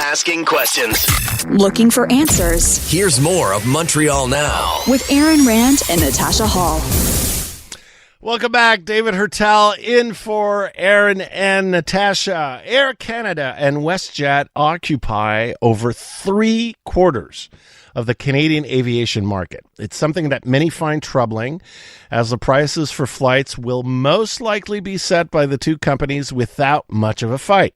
asking questions. Looking for answers. Here's more of Montreal Now with Aaron Rand and Natasha Hall. Welcome back. David Heurtel in for Aaron and Natasha. Air Canada and WestJet occupy over 3/4 of the Canadian aviation market. It's something that many find troubling, as the prices for flights will most likely be set by the two companies without much of a fight.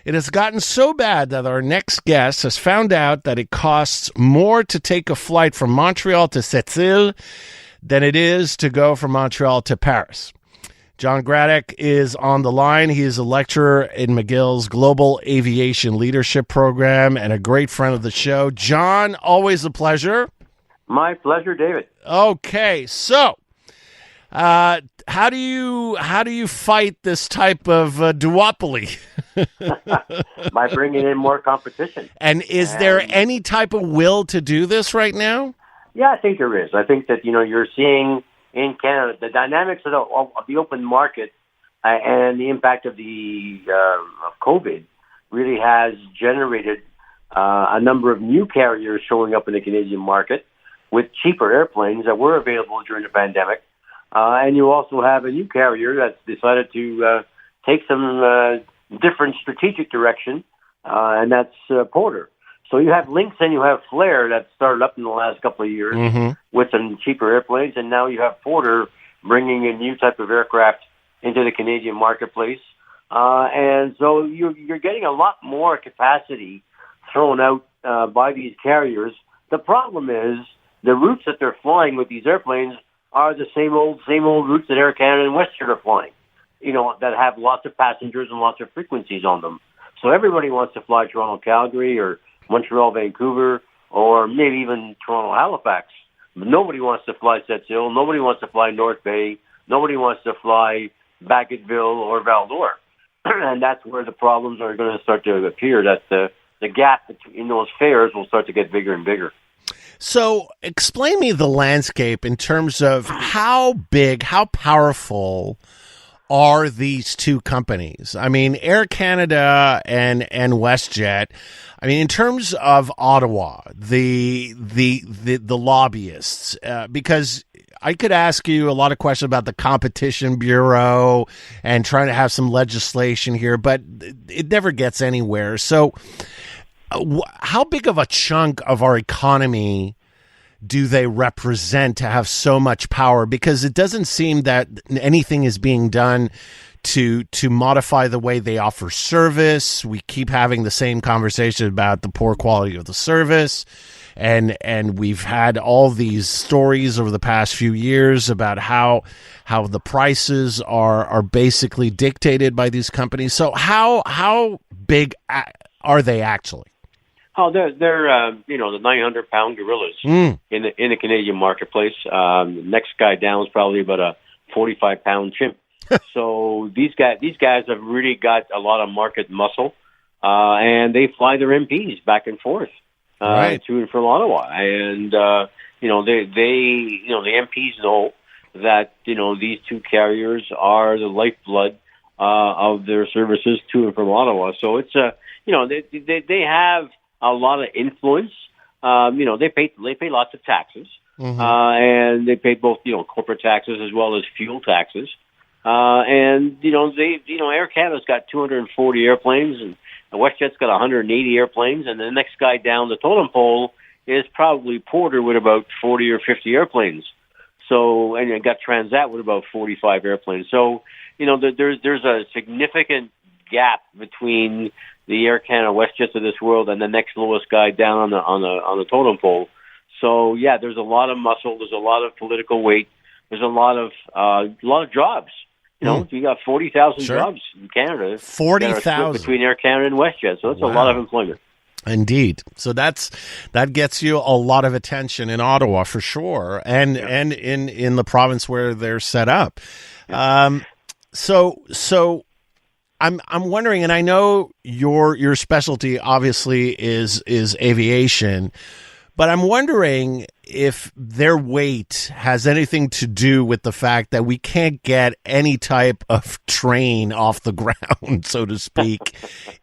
It has gotten so bad that our next guest has found out that it costs more to take a flight from Montreal to Sept-Îles than it is to go from Montreal to Paris. John Gradek is on the line. He is a lecturer in McGill's Global Aviation Leadership Program and a great friend of the show. John, always a pleasure. My pleasure, David. Okay, so how do you fight this type of duopoly? By bringing in more competition. And is there any type of will to do this right now? Yeah, I think there is. I think that, you're seeing in Canada the dynamics of the open market and the impact of of COVID really has generated a number of new carriers showing up in the Canadian market with cheaper airplanes that were available during the pandemic. And you also have a new carrier that's decided to take some different strategic direction, and that's Porter. So you have Lynx and you have Flair that started up in the last couple of years with some cheaper airplanes, and now you have Porter bringing a new type of aircraft into the Canadian marketplace. And so you're getting a lot more capacity thrown out by these carriers. The problem is the routes that they're flying with these airplanes are the same old routes that Air Canada and WestJet are flying, that have lots of passengers and lots of frequencies on them. So everybody wants to fly Toronto-Calgary or Montreal-Vancouver, or maybe even Toronto-Halifax. But nobody wants to fly Sept-Îles. Nobody wants to fly North Bay. Nobody wants to fly Bagotville or Val-d'Or. And that's where the problems are going to start to appear, that the gap in those fares will start to get bigger and bigger. So explain me the landscape in terms of how big, how powerful are these two companies? I mean, Air Canada and WestJet. I mean, in terms of Ottawa, the lobbyists, because I could ask you a lot of questions about the Competition Bureau and trying to have some legislation here, but it never gets anywhere. So how big of a chunk of our economy do they represent to have so much power? Because it doesn't seem that anything is being done to modify the way they offer service. We keep having the same conversation about the poor quality of the service. And we've had all these stories over the past few years about how the prices are basically dictated by these companies. So how big are they actually? Oh, they're the 900-pound gorillas in the Canadian marketplace. The next guy down is probably about a 45-pound chimp. So these guys have really got a lot of market muscle, and they fly their MPs back and forth to and from Ottawa. And the MPs know that these two carriers are the lifeblood of their services to and from Ottawa. So it's they have a lot of influence. They pay lots of taxes, and they pay both corporate taxes as well as fuel taxes. Air Canada's got 240 airplanes, and WestJet's got 180 airplanes, and the next guy down the totem pole is probably Porter with about 40 or 50 airplanes. So, and you got Transat with about 45 airplanes. So, there's a significant gap between the Air Canada WestJets of this world and the next lowest guy down on the totem pole. So yeah, there's a lot of muscle. There's a lot of political weight. There's a lot of jobs. You got 40,000 jobs in Canada. 40,000 between Air Canada and WestJet. So that's a lot of employment. Indeed. So that gets you a lot of attention in Ottawa for sure, and in the province where they're set up. So I'm wondering, and I know your specialty obviously is aviation, But I'm wondering if their weight has anything to do with the fact that we can't get any type of train off the ground, so to speak,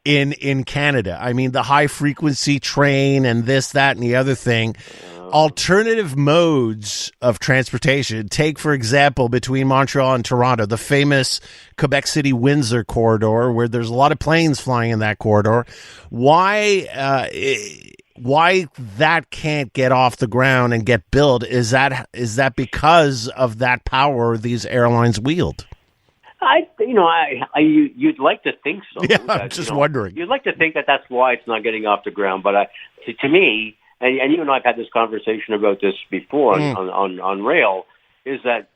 in Canada. I mean, the high frequency train and this, that, and the other thing. Alternative modes of transportation. Take, for example, between Montreal and Toronto, the famous Quebec City-Windsor corridor, where there's a lot of planes flying in that corridor. Why that can't get off the ground and get built? Is that because of that power these airlines wield? You'd like to think so. Yeah, I'm just wondering. You'd like to think that that's why it's not getting off the ground, but to me. And you and I have had this conversation about this before on rail, is that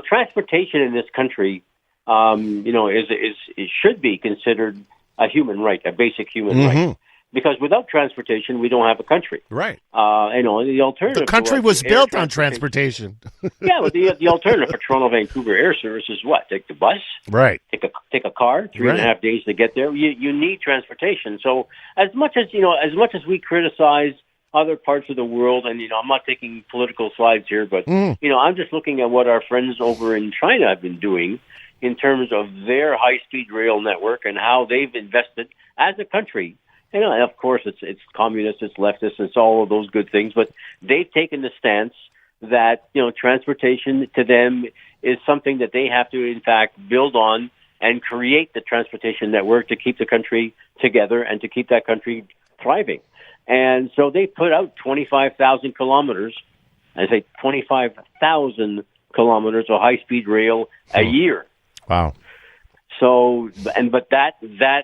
transportation in this country, it should be considered a human right, a basic human right. Because without transportation, we don't have a country. Right. The alternative. The country was built on transportation. Yeah, but the alternative for Toronto Vancouver air service is what? Take the bus. Right. Take a car. 3.5 days to get there. You need transportation. So as much as we criticize other parts of the world, and I'm not taking political sides here, but I'm just looking at what our friends over in China have been doing in terms of their high-speed rail network and how they've invested as a country. And of course, it's communist, it's leftist, it's all of those good things. But they've taken the stance that transportation to them is something that they have to, in fact, build on and create the transportation network to keep the country together and to keep that country thriving. And so they put out 25,000 kilometers. I say 25,000 kilometers of high-speed rail a year. Wow. So, but that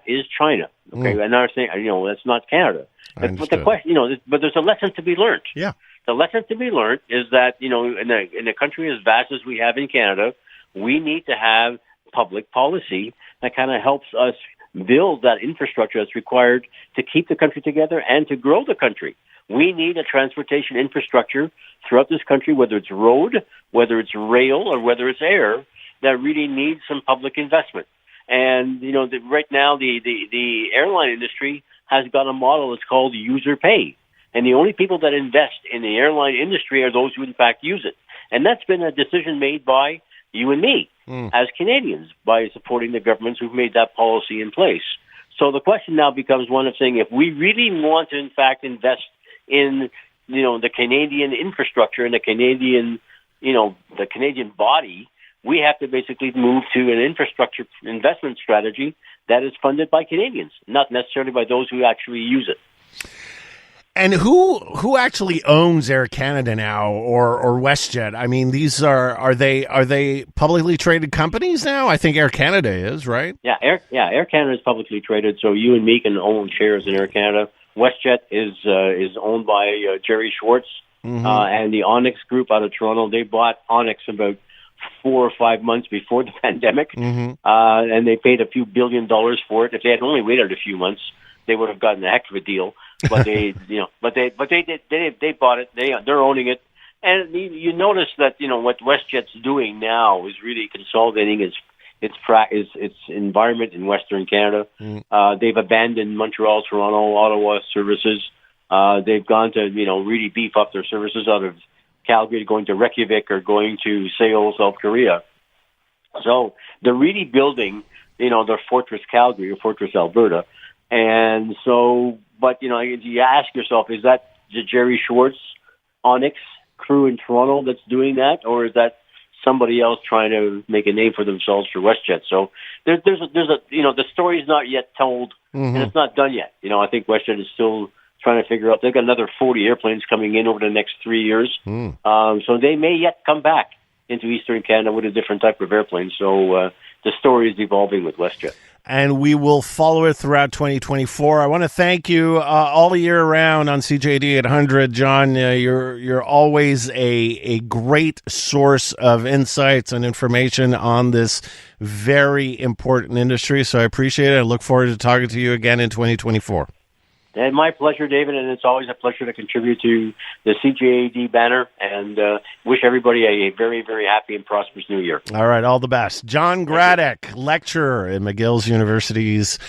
is China. Okay, and I'm saying, that's not Canada. But the question, but there's a lesson to be learned. Yeah. The lesson to be learned is that, in a country as vast as we have in Canada, we need to have public policy that kind of helps us build that infrastructure that's required to keep the country together and to grow the country. We need a transportation infrastructure throughout this country, whether it's road, whether it's rail, or whether it's air, that really needs some public investment. And, right now the airline industry has got a model that's called user pay. And the only people that invest in the airline industry are those who, in fact, use it. And that's been a decision made by you and me as Canadians by supporting the governments who've made that policy in place. So the question now becomes one of saying, if we really want to, in fact, invest in, the Canadian infrastructure and the Canadian body, we have to basically move to an infrastructure investment strategy that is funded by Canadians, not necessarily by those who actually use it. And who actually owns Air Canada now, or WestJet? I mean, these are they publicly traded companies now? I think Air Canada is, right? Yeah, Air Canada is publicly traded, so you and me can own shares in Air Canada. WestJet is owned by Jerry Schwartz and the Onyx Group out of Toronto. They bought Onyx about 4 or 5 months before the pandemic, and they paid a few $1 billion for it. If they had only waited a few months, they would have gotten a heck of a deal. But they bought it. They're owning it, and you notice that what WestJet's doing now is really consolidating its environment in Western Canada. They've abandoned Montreal, Toronto, Ottawa services. They've gone to really beef up their services out of Calgary, going to Reykjavik, or going to Seoul, South Korea. So they're really building, their Fortress Calgary or Fortress Alberta. And so, but, you ask yourself, is that the Jerry Schwartz Onyx crew in Toronto that's doing that? Or is that somebody else trying to make a name for themselves for WestJet? So there's a the story's not yet told, and it's not done yet. I think WestJet is still trying to figure out. They've got another 40 airplanes coming in over the next 3 years. So they may yet come back into Eastern Canada with a different type of airplane. So the story is evolving with WestJet. And we will follow it throughout 2024. I want to thank you all year round on CJD 800, John. You're always a great source of insights and information on this very important industry. So I appreciate it. I look forward to talking to you again in 2024. And my pleasure, David, and it's always a pleasure to contribute to the CJAD banner, and wish everybody a very, very happy and prosperous new year. All right, all the best. John Gradek, lecturer at McGill University's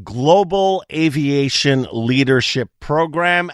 Global Aviation Leadership Program.